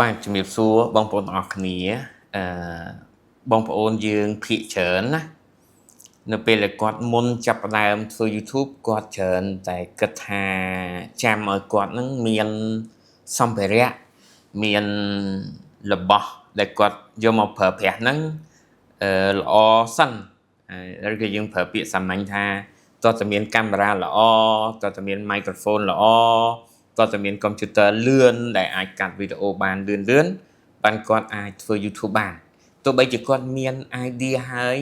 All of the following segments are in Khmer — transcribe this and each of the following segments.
បាទជំរាបសួរបងប្អូនទាំងអស់គ្នាអឺបងប្អូនយើងភាគច្រើនណានៅពេលដែលគាត់មុនចាប់ផ្ដើមធ្វើ YouTube គាត់ច្រើនតែគិតថាចាំឲ្យគាត់នឹងមានសម្ភារៈមានរបស់ដែលគាត់យកមកប្រើប្រាស់ហ្នឹងល្អសិនឬក៏យើងប្រើពាក្យសាមញ្ញថាតើតើមានកាមេរ៉ាល្អតើតើមាន microphone ល្អតើតើមានកុំព្យូទ័រលឿនដែលអាចកាត់វីដេអូបានលឿនបានគាត់អាចធ្វើ YouTube បានទោះបីជាគាត់មាន idea ហើយ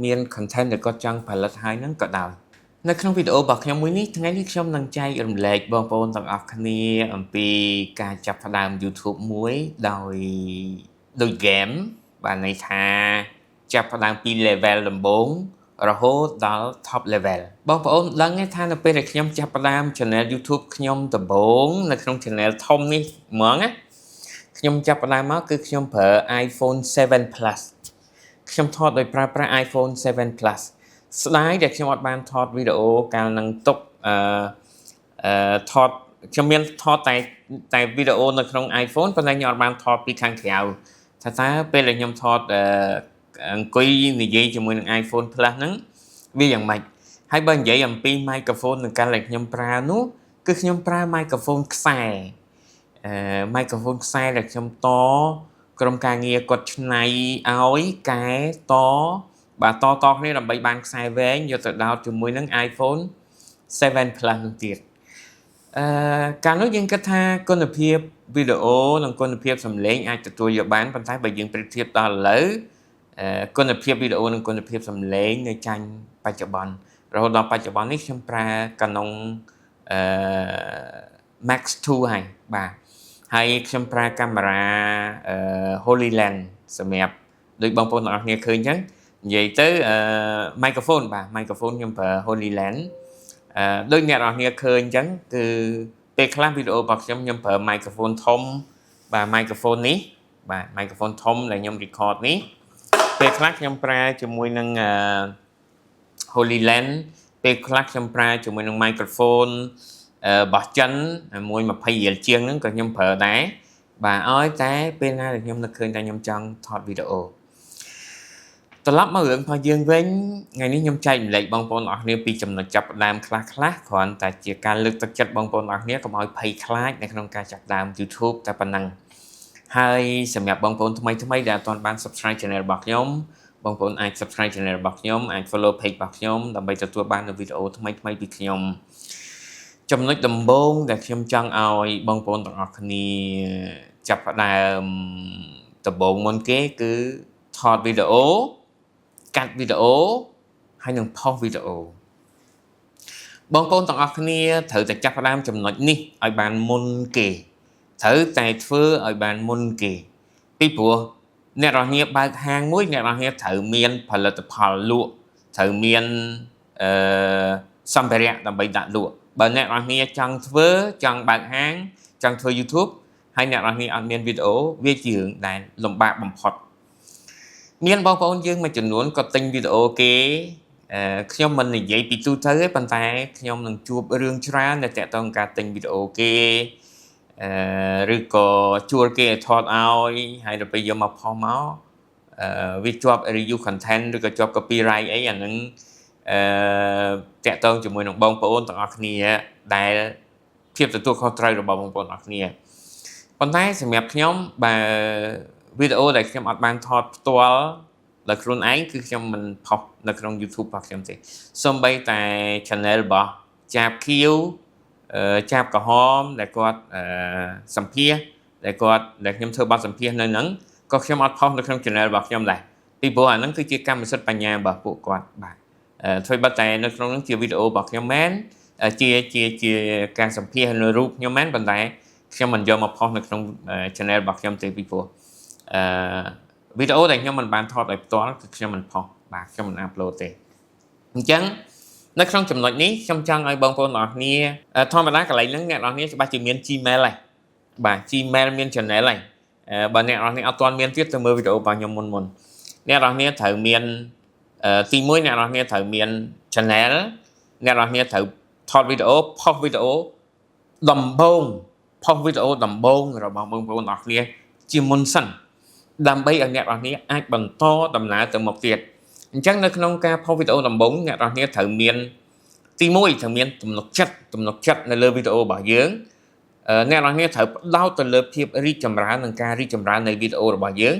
មាន content ដែលគាត់ចង់ផលិតហើយហ្នឹងក៏ដោយនៅក្នុងវីដេអូរបស់ខ្ញុំមួយនេះថ្ងៃនេះខ្ញុំនឹងចែករំលែកបងប្អូនទាំងអស់គ្នាអំពីការចាប់ផ្ដើម YouTube មួយដោយ game បានន័យថាចាប់ផ្ដើមពី level ដំបូងរហូតដល់ top level បងប្អូនដឹងទេថានៅពេលដែលខ្ញុំចាប់ផ្ដើម channel YouTube ខ្ញុំដំបូងនៅក្នុង channel ធំនេះហ្មងណាខ្ញុំចាប់ផ្ដើមមកគឺខ្ញុំប្រើ iPhone 7 Plus ខ្ញុំថតដោយប្រើប្រាស់ iPhone 7 Plus ស្ដាយដែលខ្ញុំអត់បានថតវីដេអូកាលនឹងទុកថតខ្ញុំមានថតតែវីដេអូនៅក្នុង iPhone ប៉ុន្តែខ្ញុំអត់បានថតពីខាងក្រៅថាតើពេលដែលខ្ញុំថតអង្គុយនិយាយជាមួយនឹង iPhone Plus ហ្នឹងវាយ៉ាងម៉េចហើយបើនិយាយអំពី microphone នឹងកាលដែលខ្ញុំប្រើនោះគឺខ្ញុំប្រើ microphone ខ្សែmicrophone ខ្សែដែលខ្ញុំតក្រុមការងារគាត់ឆ្នៃឲ្យកែតបាទតគ្នាដើម្បីបានខ្សែវែងយកទៅដោតជាមួយនឹង iPhone 7 Plus នោះទៀតកាលនោះយើងគិតថាគុណភាពវីដេអូនិងគុណភាពសំឡេងអាចទទួលយកបានប៉ុន្តែបើយើងប្រៀបធៀបដល់ឥឡូវគុណភាពវីដេអូនិងគុណភាពសំឡេងនៅចាញ់បច្ចុប្បន្នរហូតដល់បច្ចុប្បន្ននេះខ្ញុំប្រើ Canon Max 2ហើយបាទហើយខ្ញុំប្រើកាមេរ៉ាHoly Lens សម្រាប់ដូចបងប្អូនទាំងអស់គ្នាឃើញអញ្ចឹងនិយាយទៅmicrophone បាទ microphone ខ្ញុំប្រើ Holy Lens ដូចអ្នកនរគ្នាឃើញអញ្ចឹងគឺពេលខ្លះវីដេអូរបស់ខ្ញុំប្រើ microphone ធំបាទ microphone នេះបាទ microphone ធំដែលខ្ញុំ record នេះពេលខ្លះខ្ញុំប្រើជាមួយនឹងHoly Lens ពេលខ្លះខ្ញុំប្រើជាមួយនឹង microphone របស់ចិនមួយ20រៀលជាងហ្នឹងក៏ខ្ញុំប្រើដែរបាទឲ្យតែពេលណាដែលខ្ញុំនឹកឃើញថាខ្ញុំចង់ថតវីដេអូត្រឡប់មករឿងរបស់យើងវិញថ្ងៃនេះខ្ញុំចែករំលែកបងប្អូនអរគ្នាពីចំណុចចាប់ផ្ដើមខ្លះគ្រាន់តែជាការលើកទឹកចិត្តបងប្អូនអរគ្នាកុំឲ្យភ័យខ្លាចនៅក្នុងការចាប់ផ្ដើម YouTube តែប៉ុណ្ណឹងហើយសម្រាប់បងប្អូនថ្មីដែលអត់ទាន់បាន Subscribe Channel របស់ខ្ញុំបងប្អូនអាច Subscribe Channel របស់ខ្ញុំអាច Follow Page របស់ខ្ញុំដើម្បីទទួលបាននូវវីដេអូថ្មីពីខ្ញុំចំណុចដំបូងដែលខ្ញុំចង់ឲ្យបងប្អូនទាំងអស់គ្នាចាប់ផ្ដើមដំបូងមុនគេគឺថតវីដេអូកាត់វីដេអូហើយនឹងផុសវីដេអូបងប្អូនទាំងអស់គ្នាត្រូវតែចាប់ផ្ដើមចំណុចនេះឲ្យបានមុនគេត្រូវតែធ្វើឲ្យបានមុនគេពីព្រោះអ្នកនរគ្នាបើកហាងមួយអ្នកនរគ្នាត្រូវមានផលិតផលលក់ត្រូវមានសម្ភារៈដើម្បីដាក់លក់បើអ្នកនរគ្នាចង់បើកហាងចង់ធ្វើ YouTube ហើយអ្នកនរគ្នាអត់មានវីដេអូវាជារឿងដែលលំបាកបំផុតមានបងប្អូនយើងមួយចំនួនក៏ទិញវីដេអូគេខ្ញុំមិននិយាយពីទូទៅទេប៉ុន្តែខ្ញុំនឹងជួបរឿងច្រើនដែលតាក់ទងការទិញវីដេអូគេឬក៏ជួលគេឲ្យថតឲ្យហើយដល់ពេលយកមកផុសមកវាជាប់ review content ឬក៏ជាប់ copyright អីអាហ្នឹងតាក់ទងជាមួយនឹងបងប្អូនទាំងអស់គ្នាដែលភាពទទួលខុសត្រូវរបស់បងប្អូនទាំងអស់គ្នាប៉ុន្តែសម្រាប់ខ្ញុំបើវីដេអូដែលខ្ញុំអត់បានថតផ្ទាល់ដោយខ្លួនឯងគឺខ្ញុំមិនផុសនៅក្នុង YouTube របស់ខ្ញុំទេសូម្បីតែ channel របស់ចាបខៀវចាបក្រហមដែលគាត់សម្ភាសដែលខ្ញុំធ្វើបទសម្ភាសនៅហ្នឹងក៏ខ្ញុំអត់ផុសនៅក្នុង channel របស់ខ្ញុំដែរពីព្រោះអាហ្នឹងគឺជាកម្មសិទ្ធិបញ្ញារបស់ពួកគាត់បាទធ្វើបាត់តែនៅក្នុងហ្នឹងជាវីដេអូរបស់ខ្ញុំមែនជាការសម្ភាសនៅរូបខ្ញុំមែនប៉ុន្តែខ្ញុំមិនយកមកផុសនៅក្នុង channel របស់ខ្ញុំទេពីព្រោះវីដេអូដែលខ្ញុំមិនបានថតឲ្យផ្ទាល់គឺខ្ញុំមិនផុសបាទខ្ញុំមិនអាប់ឡូតទេអញ្ចឹងនៅក្នុងចំណុចនេះខ្ញុំចង់ឲ្យបងប្អូនទាំងអស់គ្នាធម្មតាកន្លែងហ្នឹងអ្នកនរគ្នាច្បាស់ជាមាន Gmail ហើយបាទ Gmail មាន channel ហើយបើអ្នកនរគ្នាអត់ទាន់មានទៀតទៅមើលវីដេអូរបស់ខ្ញុំមុនអ្នកនរគ្នាត្រូវមានទី1អ្នកនរគ្នាត្រូវមាន channel អ្នកនរគ្នាត្រូវថតវីដេអូផុសវីដេអូដំបូងរបស់បងប្អូនទាំងអស់គ្នា ជាមុនសិនដើម្បីឲ្យអ្នកនរគ្នាអាចបន្តដំណើរទៅមុខទៀតអញ្ចឹងនៅក្នុងការផុសវីដេអូដំបូងអ្នកនរគ្នាត្រូវមានទី1ត្រូវមានទំនុកចិត្តនៅលើវីដេអូរបស់យើងអ្នកនរគ្នាត្រូវផ្ដោតទៅលើភាពរីកចម្រើននិងការរីកចម្រើននៃវីដេអូរបស់យើង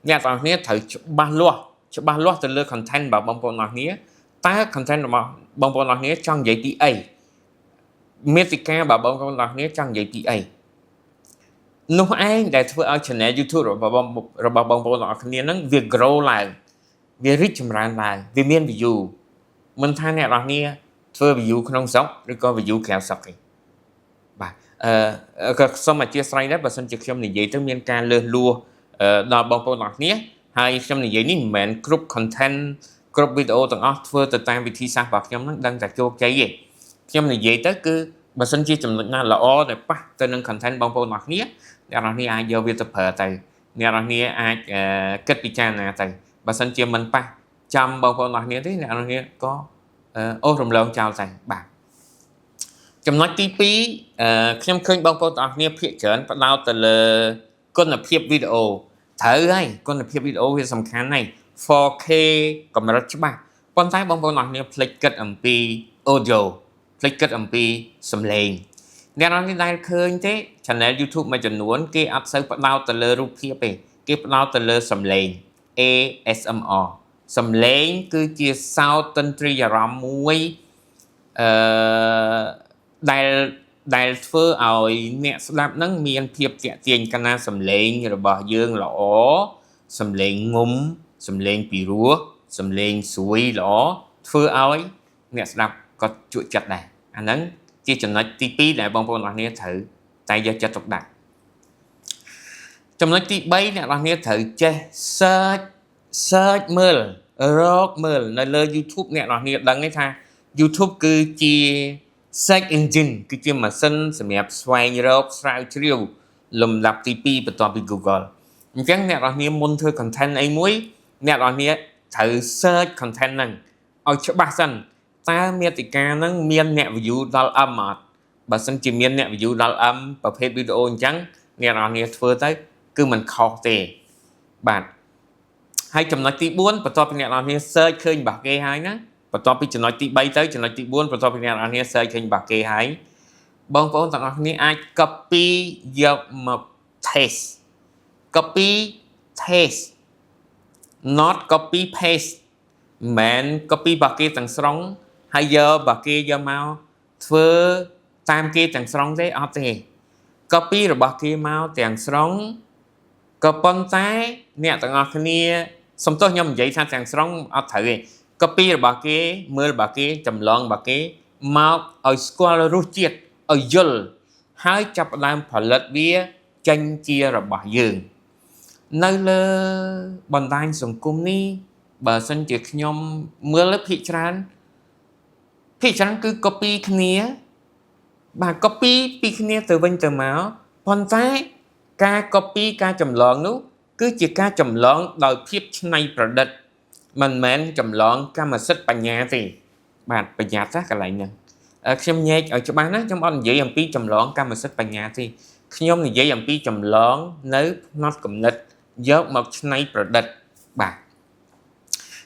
អ្នកនរគ្នាត្រូវច្បាស់លាស់ទៅលើ content របស់បងប្អូនអ្នកគ្នាតើ content របស់បងប្អូនអ្នកគ្នាចង់និយាយពីអីមាតិការបស់បងប្អូនអ្នកគ្នាចង់និយាយពីអីនោះឯងដែលធ្វើឲ្យ channel YouTube របស់បងប្អូនអ្នកគ្នាហ្នឹងវា grow ឡើងវារីកចម្រើនឡើងវាមាន view មិនថាអ្នកនរគ្នាធ្វើ view ក្នុងស្រុកឬក៏ view ក្រៅស្រុកទេបាទក៏សូមអធិស្ឋានដែរបើសិនជាខ្ញុំនិយាយទៅមានការលើសលួសដល់បងប្អូនអ្នកគ្នាហើយខ្ញុំនិយាយនេះមិនមែនគ្រប់ content គ្រប់វីដេអូទាំងអស់ធ្វើទៅតាមវិធីសាស្ត្ររបស់ខ្ញុំហ្នឹងដឹងតែជោគជ័យទេខ្ញុំនិយាយទៅគឺបើសិនជាចំណុចណាល្អដែលប៉ះទៅនឹង content បងប្អូនអ្នកគ្នាអ្នកនរគ្នាអាចយកវាទៅប្រើទៅអ្នកនរគ្នាអាចគិតពិចារណាទៅបើសិនជាមិនប៉ះចាំបងប្អូនអ្នកគ្នាទេអ្នកនរគ្នាក៏អូសរំលងចោលទៅបាទចំណុចទី2ខ្ញុំឃើញបងប្អូនអ្នកគ្នាភាគច្រើនផ្ដោតទៅលើគុណភាពវីដេអូត្រូវហើយគុណភាពវីដេអូវាសំខាន់ហើយ 4K កម្រិតច្បាស់ប៉ុន្តែបងប្អូនអ្នកគ្នាភ្លេចគិតអំពី audio ភ្លេចគិតអំពីសំឡេងអ្នកនរគ្នាដែលឃើញទេ channel YouTube មួយចំនួនគេអត់សូវផ្ដោតទៅលើរូបភាពទេគេផ្ដោតទៅលើសំឡេង ASMR សំឡេងគឺជាសោតន្ត្រីអារម្មណ៍មួយដែលធ្វើឲ្យអ្នកស្ដាប់នឹងមានភាពទាក់ទាញកាលណាសំឡេងរបស់យើងល្អសំឡេងងុំសំឡេងពីរោះសំឡេងស្រួយល្អធ្វើឲ្យអ្នកស្ដាប់ក៏ជក់ចិត្តដែរអាហ្នឹងជាចំណុចទី2ដែលបងប្អូនអ្នកនាងត្រូវតែយកចិត្តទុកដាក់ចំណុចទី3អ្នកនរគ្នាត្រូវចេះ search មើលរកមើលនៅលើ YouTube អ្នកនរគ្នាដឹងទេថា YouTube គឺជា search engine គឺជាម៉ាស៊ីនសម្រាប់ស្វែងរកស្រាវជ្រាវលំដាប់ទី2បន្ទាប់ពី Google អញ្ចឹងអ្នកនរគ្នាមុនធ្វើ content អីមួយអ្នកនរគ្នាត្រូវ search content ហ្នឹងឲ្យច្បាស់សិនតើមាតិកាហ្នឹងមានអ្នក view ដល់ M អត់បើសិនជាមានអ្នក view ដល់ M ប្រភេទវីដេអូអញ្ចឹងអ្នកនរគ្នាធ្វើទៅគឺមិនខុសទេបាទហើយចំណុចទី4បន្ទាប់ពីអ្នកនរគ្នា search ឃើញរបស់គេហើយណាបន្ទាប់ពីចំណុចទី3ទៅចំណុចទី4បន្ទាប់ពីអ្នកនរគ្នា search ឃើញរបស់គេហើយបងប្អូនទាំងអស់គ្នាអាច copy យកមក copy taste not copy paste មិន copy របស់គេទាំងស្រុងហើយយករបស់គេយកមកធ្វើតាមគេទាំងស្រុងទេអត់ទេ copy របស់គេមកទាំងស្រុងក៏ប៉ុន្តែអ្នកទាំងអស់គ្នាសំទោសខ្ញុំនិយាយថាទាំងស្រុងអត់ត្រូវទេ copy របស់គេមើលរបស់គេចម្លងរបស់គេមកឲ្យស្គាល់រសជាតិឲ្យយល់ហើយចាប់ផ្ដើមផលិតវាចេញជារបស់យើងនៅលើបណ្ដាញសង្គមនេះបើសិនជាខ្ញុំមើលភាគច្រើនគឺ copy គ្នាបាទ copy ពីគ្នាទៅវិញទៅមកប៉ុន្តែការ copy ការចម្លងនោះគឺជាការចម្លងដោយភាពច្នៃប្រឌិតមិនមែនចម្លងកម្មសិទ្ធិបញ្ញាទេបាទប្រញាប់ណាកន្លែងហ្នឹងខ្ញុំញែកឲ្យច្បាស់ណាខ្ញុំអត់និយាយអំពីចម្លងកម្មសិទ្ធិបញ្ញាទេខ្ញុំនិយាយអំពីចម្លងនៅផ្នត់គំនិតយកមកច្នៃប្រឌិតបាទ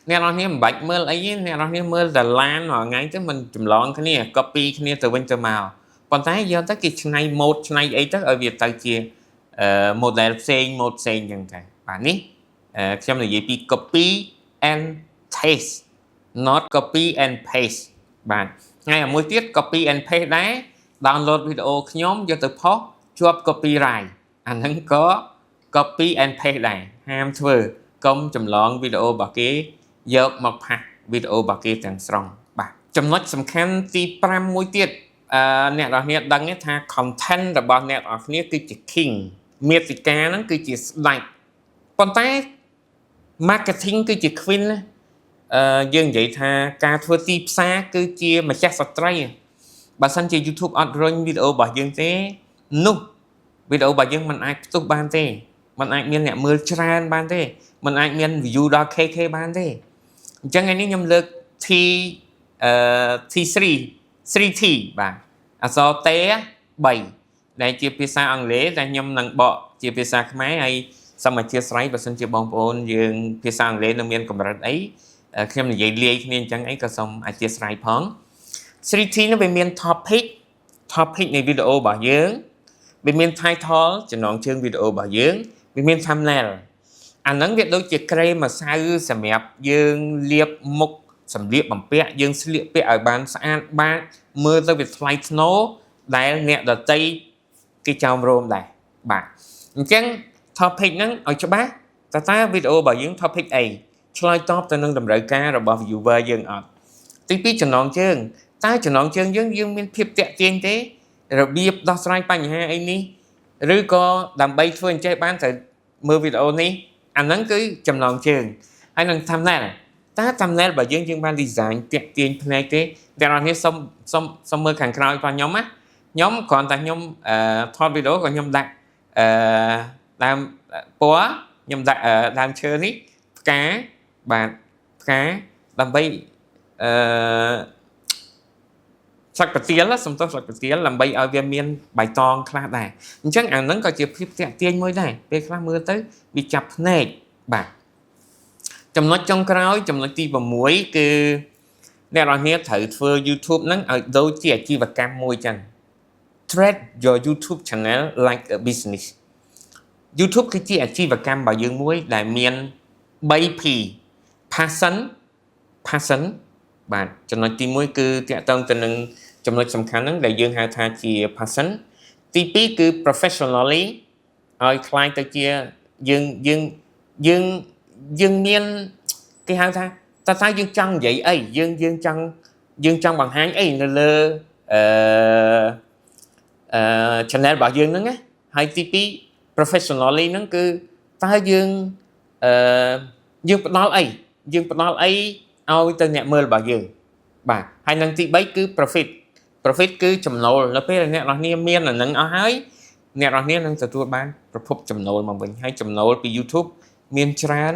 អ្នកនរគ្នាមិនបាច់មើលអីទេអ្នកនរគ្នាមើលតែឡានមួយថ្ងៃទៅមិនចម្លងគ្នា copy គ្នាទៅវិញទៅមកប៉ុន្តែយកទៅគេច្នៃម៉ូដច្នៃអីទៅឲ្យវាទៅជាmodel ផ្សេងម៉ូដផ្សេងចឹងទៅបាទនេះខ្ញុំនិយាយពី copy and taste not copy and paste បាទហើយមួយទៀត copy and paste ដែរ download វីដេអូខ្ញុំយកទៅផុសជាប់ copyright អាហ្នឹងក៏ copy and paste ដែរហាមធ្វើកុំចម្លងវីដេអូរបស់គេយកមកផាសវីដេអូរបស់គេទាំងស្រុងបាទចំណុចសំខាន់ទី5មួយទៀតអ្នកនរគ្នាដឹងថា content របស់អ្នកនរគ្នាគឺជា king មាតិកាហ្នឹងគឺជាស្ដេចប៉ុន្តែ marketing គឺជា queen ណាយើងនិយាយថាការធ្វើទីផ្សារគឺជាម្ចាស់ស្ត្រីបើសិនជា YouTube អត់រុញវីដេអូរបស់យើងទេនោះវីដេអូរបស់យើងមិនអាចផ្ទុះបានទេមិនអាចមានអ្នកមើលច្រើនបានទេមិនអាចមាន view ដល់ KK បានទេអញ្ចឹងថ្ងៃនេះខ្ញុំលើក 3T បាទអក្សរ T 3ដែលជាភាសាអង់គ្លេសដែលខ្ញុំនឹងបក ជាភាសាខ្មែរហើយសូមអធិស្ឋានបើសិនជាបងប្អូនយើងភាសាអង់គ្លេសនៅមានកម្រិតអីខ្ញុំនិយាយលាយគ្នាអញ្ចឹងអីក៏សូមអធិស្ឋានផង 3T នោះវាមាន topic នៃវីដេអូរបស់យើងវាមាន title ចំណងជើងវីដេអូរបស់យើងវាមាន thumbnail អាហ្នឹងវាដូចជាក្រែមម្សៅសម្រាប់យើងលាបមុខសម្លៀកបំពាក់យើងស្លៀកពាក់ឲ្យបានស្អាតបាតមើលទៅវាថ្លៃថ្នូរដែលអ្នកដតីគេចោមរោមដែរបាទអញ្ចឹង topic ហ្នឹងឲ្យច្បាស់តើវីដេអូរបស់យើង topic អីឆ្លើយតបទៅនឹងតម្រូវការរបស់ viewer យើងអត់ទី2ចំណងជើងតើចំណងជើងយើងមានភាពតាក់ទាញទេរបៀបដោះស្រាយបញ្ហាអីនេះឬក៏ដើម្បីធ្វើអញ្ចេះបានត្រូវមើលវីដេអូនេះអាហ្នឹងគឺចំណងជើងហើយនឹង thumbnail តើ thumbnail របស់យើងបាន design តាក់ទាញភ្នែកទេអ្នកនរគ្នាសុំមើលខាងក្រោយរបស់ខ្ញុំណាខ្ញុំគ្រាន់តែខ្ញុំថតវីដេអូក៏ខ្ញុំដាក់ដើមពណ៌ខ្ញុំដាក់ដើមឈើនេះផ្កាបាទផ្កាដើម្បីស្លឹកប្រទាលសំទោសស្លឹកប្រទាលដើម្បីឲ្យវាមានបៃតងខ្លះដែរអញ្ចឹងអាហ្នឹងក៏ជាភាពតាក់ទាញមួយដែរពេលខ្លះមើលទៅវាចាប់ភ្នែកបាទចំណុចចុងក្រោយចំណុចទី6គឺអ្នកនរគ្នាត្រូវធ្វើ YouTube ហ្នឹងឲ្យដូចជាអាជីវកម្មមួយចឹង treat your YouTube channel like a business YouTube គឺជាអាជីវកម្មរបស់យើងមួយដែលមាន 3P passion បាទចំណុចទី1គឺតាក់ទងទៅនឹងចំណុចសំខាន់ហ្នឹងដែលយើងហៅថាជា passion ទី2គឺ professionally ឲ្យខ្លាយទៅជាយើងមានគេហៅថាតើយើងចង់និយាយអីយើងចង់បង្ហាញអីនៅលើchannel របស់យើងហ្នឹងណាហើយទី2 professionally ហ្នឹងគឺតើយើងផ្ដល់អីឲ្យទៅអ្នកមើលរបស់យើងបាទហើយនឹងទី3គឺ profit គឺចំណូលនៅពេលអ្នកនរគ្នាមានអានឹងអស់ហើយអ្នកនរគ្នានឹងទទួលបានប្រភពចំណូលមកវិញហើយចំណូលពី YouTube មានច្រើន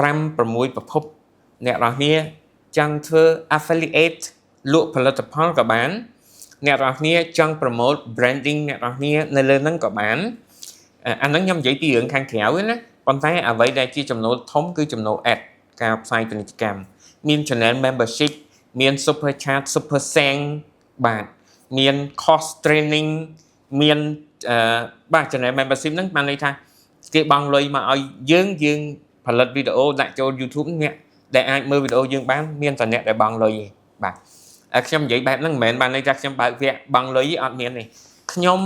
5-6 ប្រភពអ្នកនរគ្នាចង់ធ្វើ affiliate លក់ផលិតផលក៏បានអ្នកនរគ្នាចង់ promote branding អ្នកនរគ្នានៅលើហ្នឹងក៏បានអាហ្នឹងខ្ញុំនិយាយពីរឿងខាងក្រៅណាប៉ុន្តែអ្វីដែលជាចំណូលធំគឺចំណូល ad ការផ្សាយពាណិជ្ជកម្មមាន channel membership មាន super chat super sang បាទមាន course training មានបាទ channel membership ហ្នឹងបានន័យថាគេបង់លុយមកឲ្យយើងផលិតវីដេអូដាក់ចូល YouTube អ្នកដែលអាចមើលវីដេអូយើងបានមានតែអ្នកដែលបង់លុយទេបាទខ្ញុំនិយាយបែបហ្នឹងមិនមែនបានន័យថាខ្ញុំបើកវគ្គបង់លុយអត់មានទេខ្ញុំ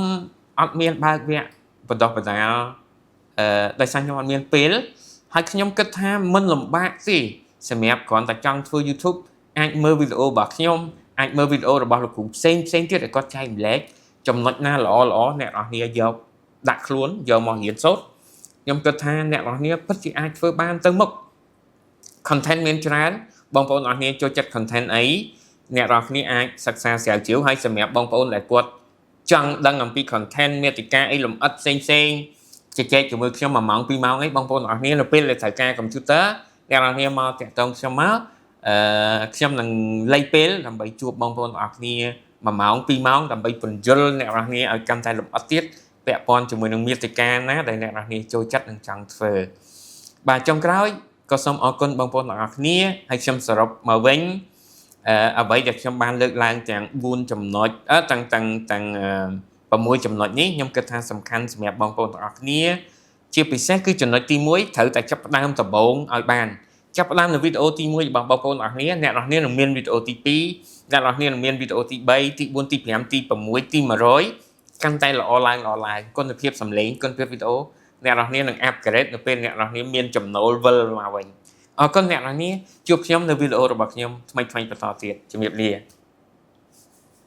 អត់មានបើកវគ្គបណ្ដោះបណ្ដាលដោយសារខ្ញុំអត់មានពេលហើយខ្ញុំគិតថាមិនលំបាកទេសម្រាប់គ្រាន់តែចង់ធ្វើ YouTube អាចមើលវីដេអូរបស់ខ្ញុំអាចមើលវីដេអូរបស់លោកគ្រូផ្សេងទៀតឲ្យគាត់ចែកម្លែកចំណុចណាល្អអ្នកនរគ្នាយកដាក់ខ្លួនយកមករៀនសូត្រខ្ញុំគិតថាអ្នកនរគ្នាពិតជាអាចធ្វើបានទៅមុខ content មានច្រើនបងប្អូនអរគ្នាចូលចិត្ត content អីអ្នកនរគ្នាអាចសិក្សាស្រាវជ្រាវហើយសម្រាប់បងប្អូនដែលគាត់ចង់ដឹងអំពី content មាតិកាអីលម្អិតផ្សេងជជែកជាមួយខ្ញុំ1ម៉ោង2ម៉ោងអីបងប្អូនអរគ្នានៅពេលដែលត្រូវការ computer អ្នកនរគ្នាមកតាក់ទងខ្ញុំមកខ្ញុំនឹងលៃពេលដើម្បីជួបបងប្អូនអរគ្នា1ម៉ោង2ម៉ោងដើម្បីពន្យល់អ្នកនរគ្នាឲ្យកាន់តែលម្អិតទៀតពាក់ព័ន្ធជាមួយនឹងមាតិកាណាដែលអ្នកនរគ្នាចូលចិត្តនិងចង់ធ្វើបាទចុងក្រោយក៏សូមអរគុណបងប្អូនទាំងអស់គ្នាហើយខ្ញុំសរុបមកវិញអ្វីដែលខ្ញុំបានលើកឡើងទាំង4ចំណុចទាំង6ចំណុចនេះខ្ញុំគិតថាសំខាន់សម្រាប់បងប្អូនទាំងអស់គ្នាជាពិសេសគឺចំណុចទី1ត្រូវតែចាប់ផ្ដើមដំបូងឲ្យបានចាប់ផ្ដើមនៅវីដេអូទី1របស់បងប្អូនទាំងអស់គ្នាអ្នកនរគ្នានឹងមានវីដេអូទី2អ្នកនរគ្នានឹងមានវីដេអូទី3ទី4ទី5ទី6ទី100កាន់តែល្អឡើងគុណភាពសំឡេងគុណភាពវីដេអូអ្នកនរគ្នានឹង upgrade នៅពេលអ្នកនរគ្នាមានចំណូលវិលមកវិញអរគុណអ្នកនរគ្នាជួបខ្ញុំនៅវីដេអូរបស់ខ្ញុំថ្មីបន្តទៀតជំរាបលា